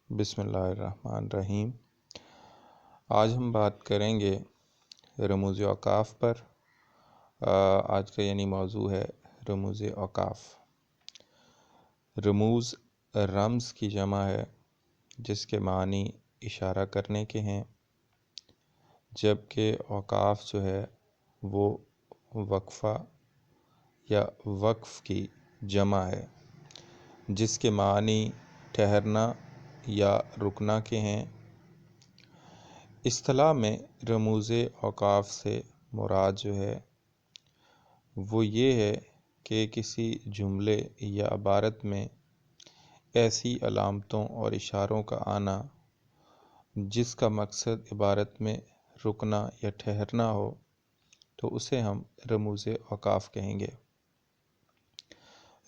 بسم اللہ الرحمن الرحیم۔ آج ہم بات کریں گے رموز اوقاف پر۔ آج کا موضوع ہے رموز اوقاف۔ رموز رمز کی جمع ہے جس کے معنی اشارہ کرنے کے ہیں، جبکہ اوقاف وہ وقفہ یا وقف کی جمع ہے جس کے معنی ٹھہرنا یا رکنا کے ہیں۔ اصطلاح میں رموز اوقاف سے مراد وہ یہ ہے کہ کسی جملے یا عبارت میں ایسی علامتوں اور اشاروں کا آنا جس کا مقصد عبارت میں رکنا یا ٹھہرنا ہو، تو اسے ہم رموز اوقاف کہیں گے۔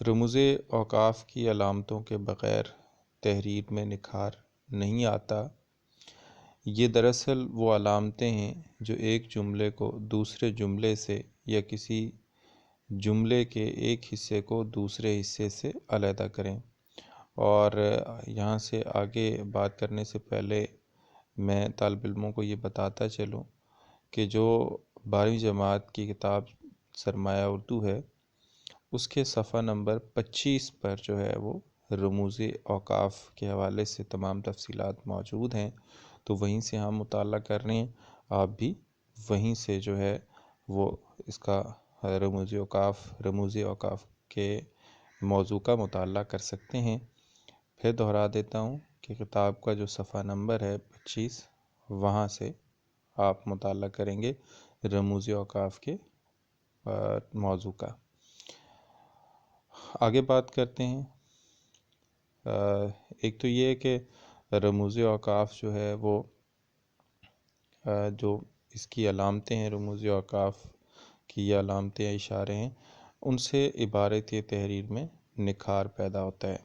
رموز اوقاف کی علامتوں کے بغیر تحریر میں نکھار نہیں آتا۔ یہ دراصل وہ علامتیں ہیں جو ایک جملے کو دوسرے جملے سے یا کسی جملے کے ایک حصے کو دوسرے حصے سے علیحدہ کریں۔ اور یہاں سے آگے بات کرنے سے پہلے میں طالب علموں کو یہ بتاتا چلوں کہ جو 12ویں جماعت کی کتاب سرمایہ اردو ہے، اس کے صفحہ نمبر 25 پر وہ رموز اوقاف کے حوالے سے تمام تفصیلات موجود ہیں، تو وہیں سے ہم مطالعہ کر رہے ہیں۔ آپ بھی وہیں سے وہ اس کا رموز اوقاف کے موضوع کا مطالعہ کر سکتے ہیں۔ پھر دہرا دیتا ہوں کہ کتاب کا جو صفحہ نمبر ہے 25، وہاں سے آپ مطالعہ کریں گے رموز اوقاف کے موضوع کا۔ آگے بات کرتے ہیں۔ ایک تو یہ ہے کہ رموز اوقاف وہ جو اس کی علامتیں ہیں، رموز اوقاف کی یہ علامتیں اشارے ہیں، ان سے عبارت یا تحریر میں نکھار پیدا ہوتا ہے۔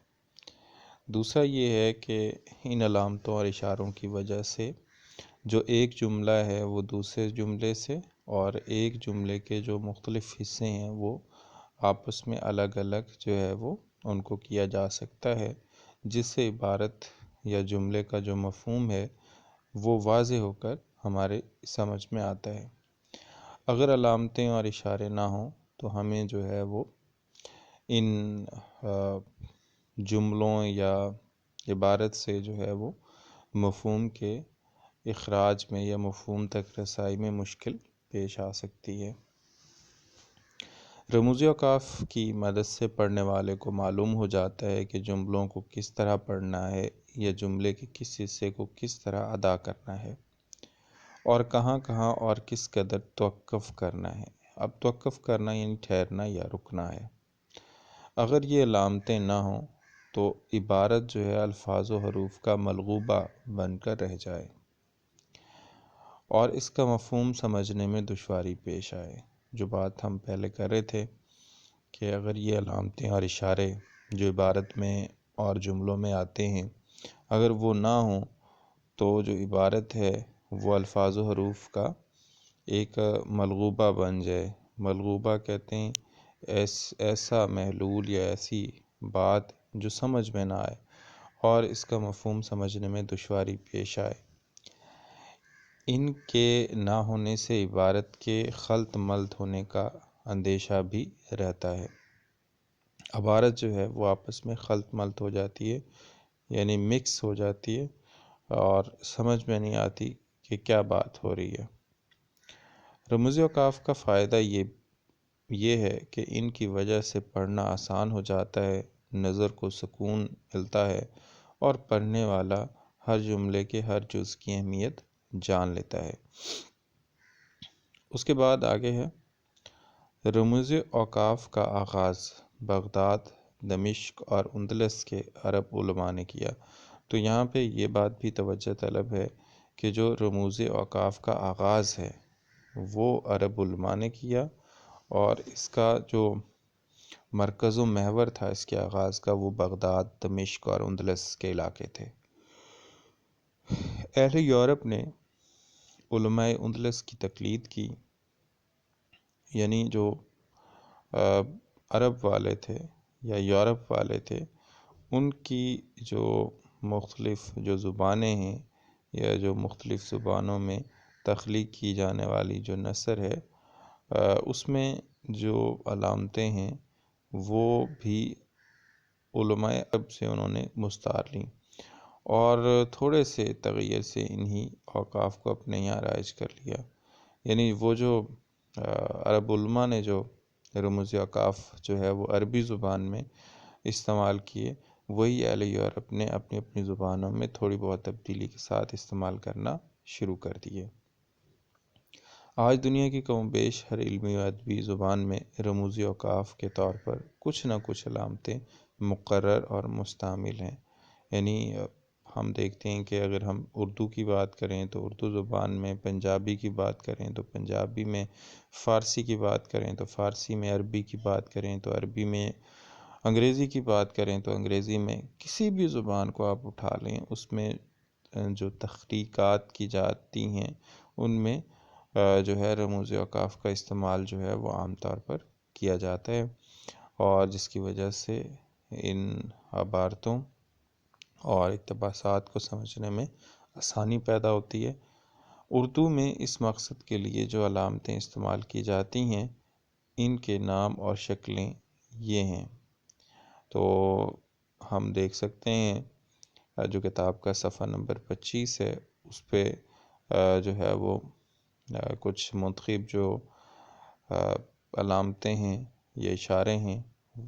دوسرا یہ ہے کہ ان علامتوں اور اشاروں کی وجہ سے جو ایک جملہ ہے وہ دوسرے جملے سے، اور ایک جملے کے جو مختلف حصے ہیں وہ آپس میں الگ الگ وہ ان کو کیا جا سکتا ہے، جس سے عبارت یا جملے کا جو مفہوم ہے وہ واضح ہو کر ہمارے سمجھ میں آتا ہے۔ اگر علامتیں اور اشارے نہ ہوں تو ہمیں وہ ان جملوں یا عبارت سے وہ مفہوم کے اخراج میں یا مفہوم تک رسائی میں مشکل پیش آ سکتی ہے۔ رموز اوقاف کی مدد سے پڑھنے والے کو معلوم ہو جاتا ہے کہ جملوں کو کس طرح پڑھنا ہے یا جملے کے کس حصے کو کس طرح ادا کرنا ہے، اور کہاں کہاں اور کس قدر توقف کرنا ہے۔ اب توقف کرنا یعنی ٹھہرنا یا رکنا ہے۔ اگر یہ علامتیں نہ ہوں تو عبارت الفاظ و حروف کا ملغوبہ بن کر رہ جائے اور اس کا مفہوم سمجھنے میں دشواری پیش آئے۔ جو بات ہم پہلے کر رہے تھے کہ اگر یہ علامتیں اور اشارے جو عبارت میں اور جملوں میں آتے ہیں، اگر وہ نہ ہوں تو جو عبارت ہے وہ الفاظ و حروف کا ایک ملغوبہ بن جائے۔ ملغوبہ کہتے ہیں ایسا محلول یا ایسی بات جو سمجھ میں نہ آئے اور اس کا مفہوم سمجھنے میں دشواری پیش آئے۔ ان کے نہ ہونے سے عبارت کے خلط ملط ہونے کا اندیشہ بھی رہتا ہے۔ عبارت وہ آپس میں خلط ملط ہو جاتی ہے، یعنی مکس ہو جاتی ہے اور سمجھ میں نہیں آتی کہ کیا بات ہو رہی ہے۔ رموز اوقاف کا فائدہ یہ ہے کہ ان کی وجہ سے پڑھنا آسان ہو جاتا ہے، نظر کو سکون ملتا ہے اور پڑھنے والا ہر جملے کے ہر جز کی اہمیت جان لیتا ہے۔ اس کے بعد آگے ہے رموز اوقاف کا آغاز بغداد، دمشق اور اندلس کے عرب علماء نے کیا۔ تو یہاں پہ یہ بات بھی توجہ طلب ہے کہ جو رموز اوقاف کا آغاز ہے وہ عرب علماء نے کیا، اور اس کا جو مرکز و محور تھا اس کے آغاز کا وہ بغداد، دمشق اور اندلس کے علاقے تھے۔ اہل یورپ نے علماء اندلس کی تقلید کی، یعنی جو عرب والے تھے یا یورپ والے تھے ان کی جو مختلف جو زبانیں ہیں یا جو مختلف زبانوں میں تخلیق کی جانے والی جو نثر ہے اس میں جو علامتیں ہیں وہ بھی علماء عرب سے انہوں نے مستعار لیں اور تھوڑے سے تغیر سے انہی اوقاف کو اپنے یہاں رائج کر لیا. یعنی وہ جو عرب علماء نے جو رموز اوقاف جو ہے وہ عربی زبان میں استعمال کیے، وہی اہل یورپ نے اپنی اپنی زبانوں میں تھوڑی بہت تبدیلی کے ساتھ استعمال کرنا شروع کر دیے. آج دنیا کی کم و بیش ہر علمی و ادبی زبان میں رموزی اوقاف کے طور پر کچھ نہ کچھ علامتیں مقرر اور مستعمل ہیں. یعنی ہم دیکھتے ہیں کہ اگر ہم اردو کی بات کریں تو اردو زبان میں، پنجابی کی بات کریں تو پنجابی میں، فارسی کی بات کریں تو فارسی میں، عربی کی بات کریں تو عربی میں، انگریزی کی بات کریں تو انگریزی میں، کسی بھی زبان کو آپ اٹھا لیں اس میں جو تخلیقات کی جاتی ہیں ان میں جو ہے رموز اوقاف کا استعمال جو ہے وہ عام طور پر کیا جاتا ہے، اور جس کی وجہ سے ان عبارتوں اور اقتباسات کو سمجھنے میں آسانی پیدا ہوتی ہے. اردو میں اس مقصد کے لیے جو علامتیں استعمال کی جاتی ہیں ان کے نام اور شکلیں یہ ہیں. تو ہم دیکھ سکتے ہیں جو کتاب کا صفحہ نمبر 25 ہے اس پہ جو ہے وہ کچھ منتخب جو علامتیں ہیں یا اشارے ہیں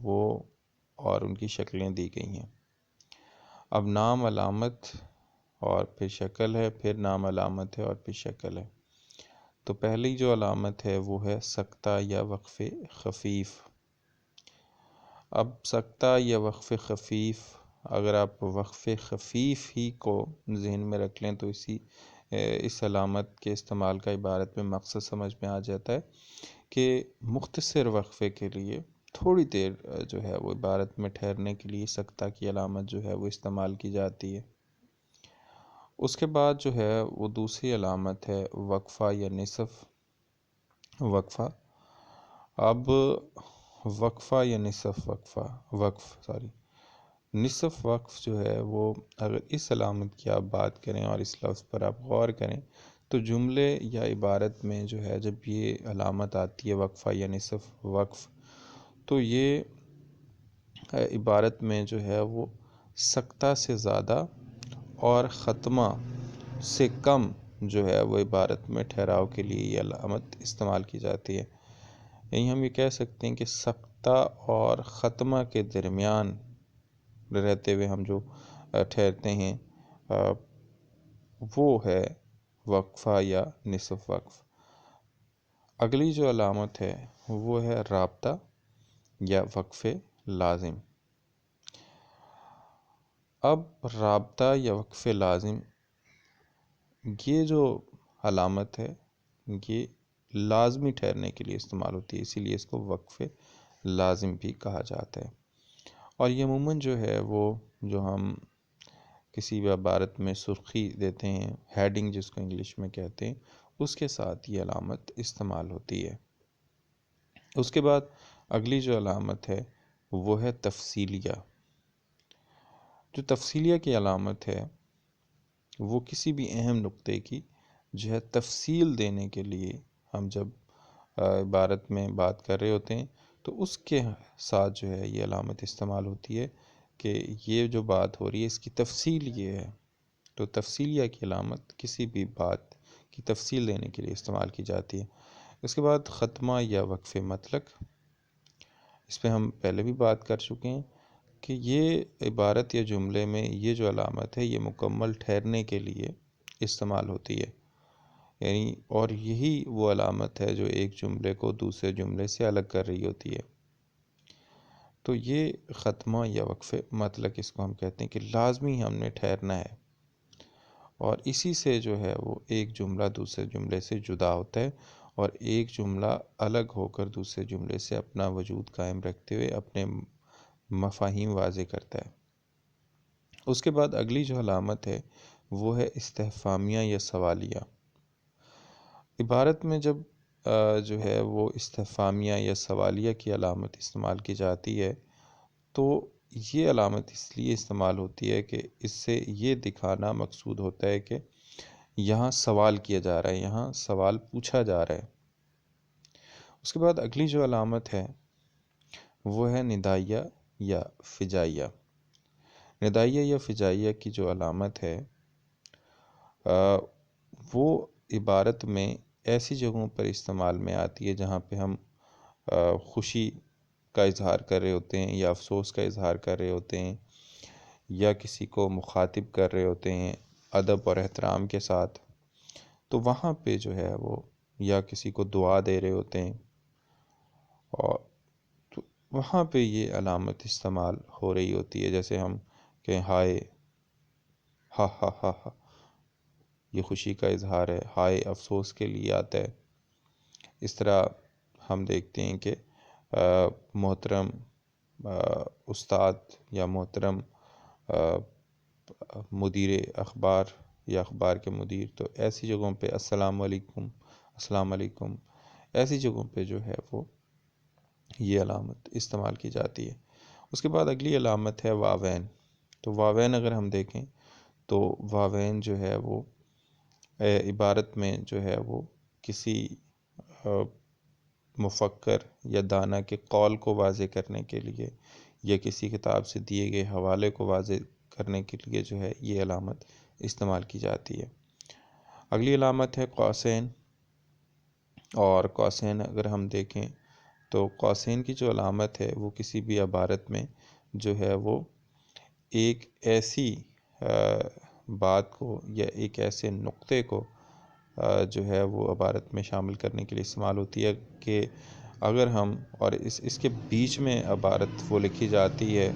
وہ اور ان کی شکلیں دی گئی ہیں. اب نام علامت اور پھر شکل ہے، پھر نام علامت ہے اور پھر شکل ہے. تو پہلی جو علامت ہے وہ ہے سکتہ یا وقف خفیف. اب سکتہ یا وقف خفیف، اگر آپ وقف خفیف ہی کو ذہن میں رکھ لیں تو اس علامت کے استعمال کا عبارت میں مقصد سمجھ میں آ جاتا ہے کہ مختصر وقفے کے لیے تھوڑی دیر جو ہے وہ عبارت میں ٹھہرنے کے لیے سکتہ کی علامت جو ہے وہ استعمال کی جاتی ہے. اس کے بعد جو ہے وہ دوسری علامت ہے وقفہ یا نصف وقفہ. اب وقفہ یا نصف نصف وقف جو ہے وہ اگر اس علامت کی آپ بات کریں اور اس لفظ پر آپ غور کریں تو جملے یا عبارت میں جو ہے جب یہ علامت آتی ہے وقفہ یا نصف وقف تو یہ عبارت میں جو ہے وہ سکتہ سے زیادہ اور ختمہ سے کم جو ہے وہ عبارت میں ٹھہراؤ کے لیے یہ علامت استعمال کی جاتی ہے. یعنی ہم یہ کہہ سکتے ہیں کہ سکتہ اور ختمہ کے درمیان رہتے ہوئے ہم جو ٹھہرتے ہیں وہ ہے وقفہ یا نصف وقف. اگلی جو علامت ہے وہ ہے رابطہ یا وقف لازم. اب رابطہ یا وقف لازم یہ جو علامت ہے یہ لازمی ٹھہرنے کے لیے استعمال ہوتی ہے، اسی لیے اس کو وقف لازم بھی کہا جاتا ہے. اور یہ عموماً جو ہے وہ جو ہم کسی بھی عبارت میں سرخی دیتے ہیں، ہیڈنگ جس کو انگلش میں کہتے ہیں، اس کے ساتھ یہ علامت استعمال ہوتی ہے. اس کے بعد اگلی جو علامت ہے وہ ہے تفصیلیہ. جو تفصیلیہ کی علامت ہے وہ کسی بھی اہم نقطے کی جو ہے تفصیل دینے کے لیے ہم جب عبارت میں بات کر رہے ہوتے ہیں تو اس کے ساتھ جو ہے یہ علامت استعمال ہوتی ہے کہ یہ جو بات ہو رہی ہے اس کی تفصیل یہ ہے. تو تفصیلیہ کی علامت کسی بھی بات کی تفصیل دینے کے لیے استعمال کی جاتی ہے. اس کے بعد ختمہ یا وقف مطلق، اس پہ ہم پہلے بھی بات کر چکے ہیں کہ یہ عبارت یا جملے میں یہ جو علامت ہے یہ مکمل ٹھہرنے کے لیے استعمال ہوتی ہے. یعنی اور یہی وہ علامت ہے جو ایک جملے کو دوسرے جملے سے الگ کر رہی ہوتی ہے. تو یہ ختمہ یا وقف مطلق اس کو ہم کہتے ہیں کہ لازمی ہم نے ٹھہرنا ہے، اور اسی سے جو ہے وہ ایک جملہ دوسرے جملے سے جدا ہوتا ہے اور ایک جملہ الگ ہو کر دوسرے جملے سے اپنا وجود قائم رکھتے ہوئے اپنے مفاہیم واضح کرتا ہے. اس کے بعد اگلی جو علامت ہے وہ ہے استفہامیہ یا سوالیہ. عبارت میں جب جو ہے وہ استفہامیہ یا سوالیہ کی علامت استعمال کی جاتی ہے تو یہ علامت اس لیے استعمال ہوتی ہے کہ اس سے یہ دکھانا مقصود ہوتا ہے کہ یہاں سوال کیا جا رہا ہے، یہاں سوال پوچھا جا رہا ہے۔ اس کے بعد اگلی جو علامت ہے وہ ہے ندائیہ یا فجائیہ۔ ندائیہ یا فجائیہ کی جو علامت ہے وہ عبارت میں ایسی جگہوں پر استعمال میں آتی ہے جہاں پہ ہم خوشی کا اظہار کر رہے ہوتے ہیں یا افسوس کا اظہار کر رہے ہوتے ہیں یا کسی کو مخاطب کر رہے ہوتے ہیں ادب اور احترام کے ساتھ، تو وہاں پہ جو ہے وہ یا کسی کو دعا دے رہے ہوتے ہیں، اور تو وہاں پہ یہ علامت استعمال ہو رہی ہوتی ہے، جیسے ہم کہ ہائے ہا ہا ہا ہا، یہ خوشی کا اظہار ہے، ہائے افسوس کے لیے آتا ہے۔ اس طرح ہم دیکھتے ہیں کہ محترم استاد یا محترم مدیر اخبار یا اخبار کے مدیر، تو ایسی جگہوں پہ السلام علیکم، السلام علیکم، ایسی جگہوں پہ جو ہے وہ یہ علامت استعمال کی جاتی ہے۔ اس کے بعد اگلی علامت ہے واوین۔ تو واوین اگر ہم دیکھیں تو واوین جو ہے وہ عبارت میں جو ہے وہ کسی مفکر یا دانا کے قول کو واضح کرنے کے لیے یا کسی کتاب سے دیے گئے حوالے کو واضح کرنے کے لیے جو ہے یہ علامت استعمال کی جاتی ہے۔ اگلی علامت ہے قوسین، اور قوسین اگر ہم دیکھیں تو قوسین کی جو علامت ہے وہ کسی بھی عبارت میں جو ہے وہ ایک ایسی بات کو یا ایک ایسے نقطے کو جو ہے وہ عبارت میں شامل کرنے کے لیے استعمال ہوتی ہے کہ اگر ہم اور اس کے بیچ میں عبارت وہ لکھی جاتی ہے،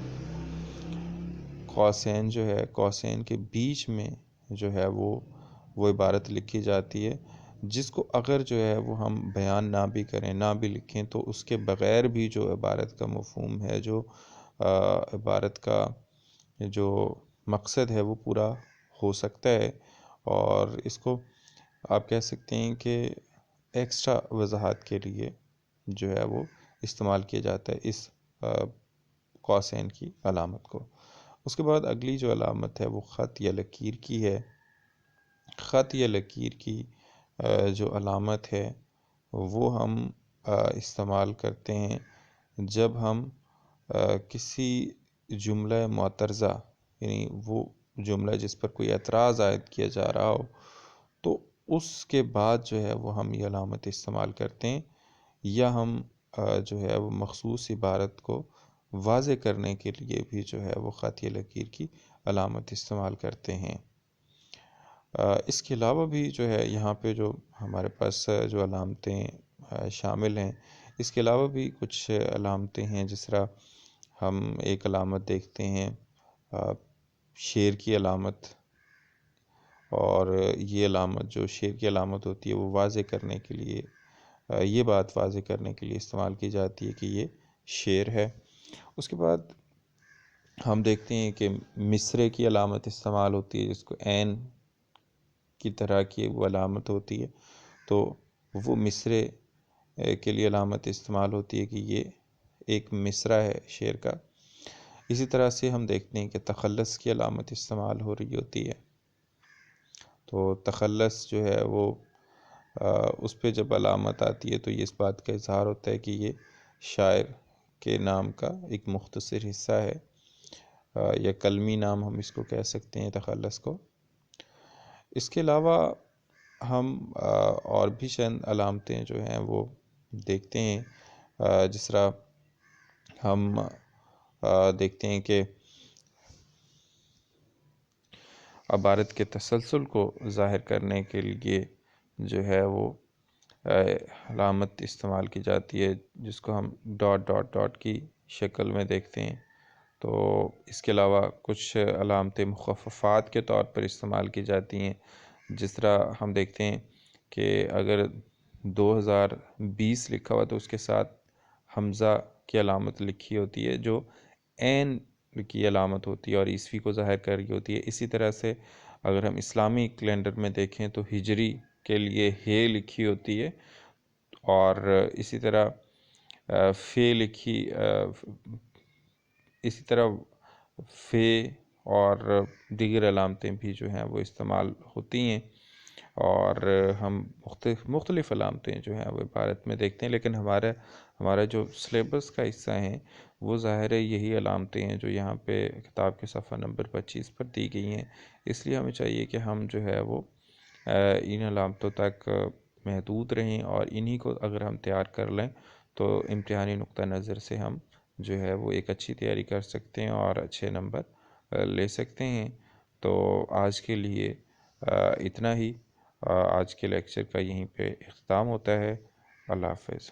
قوسین جو ہے قوسین کے بیچ میں جو ہے وہ عبارت لکھی جاتی ہے، جس کو اگر جو ہے وہ ہم بیان نہ بھی کریں، نہ بھی لکھیں، تو اس کے بغیر بھی جو عبارت کا مفہوم ہے، جو عبارت کا جو مقصد ہے وہ پورا ہو سکتا ہے، اور اس کو آپ کہہ سکتے ہیں کہ ایکسٹرا وضاحت کے لیے جو ہے وہ استعمال کیا جاتا ہے اس قوسین کی علامت کو۔ اس کے بعد اگلی جو علامت ہے وہ خط یا لکیر کی ہے۔ خط یا لکیر کی جو علامت ہے وہ ہم استعمال کرتے ہیں جب ہم کسی جملہ معترضہ، یعنی وہ جملہ جس پر کوئی اعتراض عائد کیا جا رہا ہو، تو اس کے بعد جو ہے وہ ہم یہ علامت استعمال کرتے ہیں، یا ہم جو ہے وہ مخصوص عبارت کو واضح کرنے کے لیے بھی جو ہے وہ خط یا لکیر کی علامت استعمال کرتے ہیں۔ اس کے علاوہ بھی جو ہے یہاں پہ جو ہمارے پاس جو علامتیں شامل ہیں، اس کے علاوہ بھی کچھ علامتیں ہیں، جس طرح ہم ایک علامت دیکھتے ہیں شیر کی علامت، اور یہ علامت جو شیر کی علامت ہوتی ہے وہ واضح کرنے کے لیے، یہ بات واضح کرنے کے لیے استعمال کی جاتی ہے کہ یہ شیر ہے۔ اس کے بعد ہم دیکھتے ہیں کہ مصرے کی علامت استعمال ہوتی ہے، جس کو عین کی طرح کی وہ علامت ہوتی ہے، تو وہ مصرے کے لیے علامت استعمال ہوتی ہے کہ یہ ایک مصرع ہے شعر کا۔ اسی طرح سے ہم دیکھتے ہیں کہ تخلص کی علامت استعمال ہو رہی ہوتی ہے، تو تخلص جو ہے وہ اس پہ جب علامت آتی ہے تو یہ اس بات کا اظہار ہوتا ہے کہ یہ شاعر کے نام کا ایک مختصر حصہ ہے، یا کلمی نام ہم اس کو کہہ سکتے ہیں تخلص کو۔ اس کے علاوہ ہم اور بھی چند علامتیں جو ہیں وہ دیکھتے ہیں، جس طرح ہم دیکھتے ہیں کہ عبارت کے تسلسل کو ظاہر کرنے کے لیے جو ہے وہ علامت استعمال کی جاتی ہے، جس کو ہم ڈاٹ ڈاٹ ڈاٹ کی شکل میں دیکھتے ہیں۔ تو اس کے علاوہ کچھ علامتیں مخففات کے طور پر استعمال کی جاتی ہیں، جس طرح ہم دیکھتے ہیں کہ اگر 2020 لکھا ہوا تو اس کے ساتھ حمزہ کی علامت لکھی ہوتی ہے، جو عین کی علامت ہوتی ہے اور عیسوی کو ظاہر کر رہی ہوتی ہے۔ اسی طرح سے اگر ہم اسلامی کیلنڈر میں دیکھیں تو ہجری کے لیے ہے لکھی ہوتی ہے، اور اسی طرح فے لکھی اسی طرح فے اور دیگر علامتیں بھی جو ہیں وہ استعمال ہوتی ہیں، اور ہم مختلف علامتیں جو ہیں وہ عبارت میں دیکھتے ہیں، لیکن ہمارا جو سلیبس کا حصہ ہیں وہ ظاہر ہے یہی علامتیں ہیں جو یہاں پہ کتاب کے صفحہ نمبر 25 پر دی گئی ہیں۔ اس لیے ہمیں چاہیے کہ ہم جو ہے وہ ان علامتوں تک محدود رہیں، اور انہی کو اگر ہم تیار کر لیں تو امتحانی نقطہ نظر سے ہم جو ہے وہ ایک اچھی تیاری کر سکتے ہیں اور اچھے نمبر لے سکتے ہیں۔ تو آج کے لیے اتنا ہی۔ آج کے لیکچر کا یہیں پہ اختتام ہوتا ہے۔ اللہ حافظ۔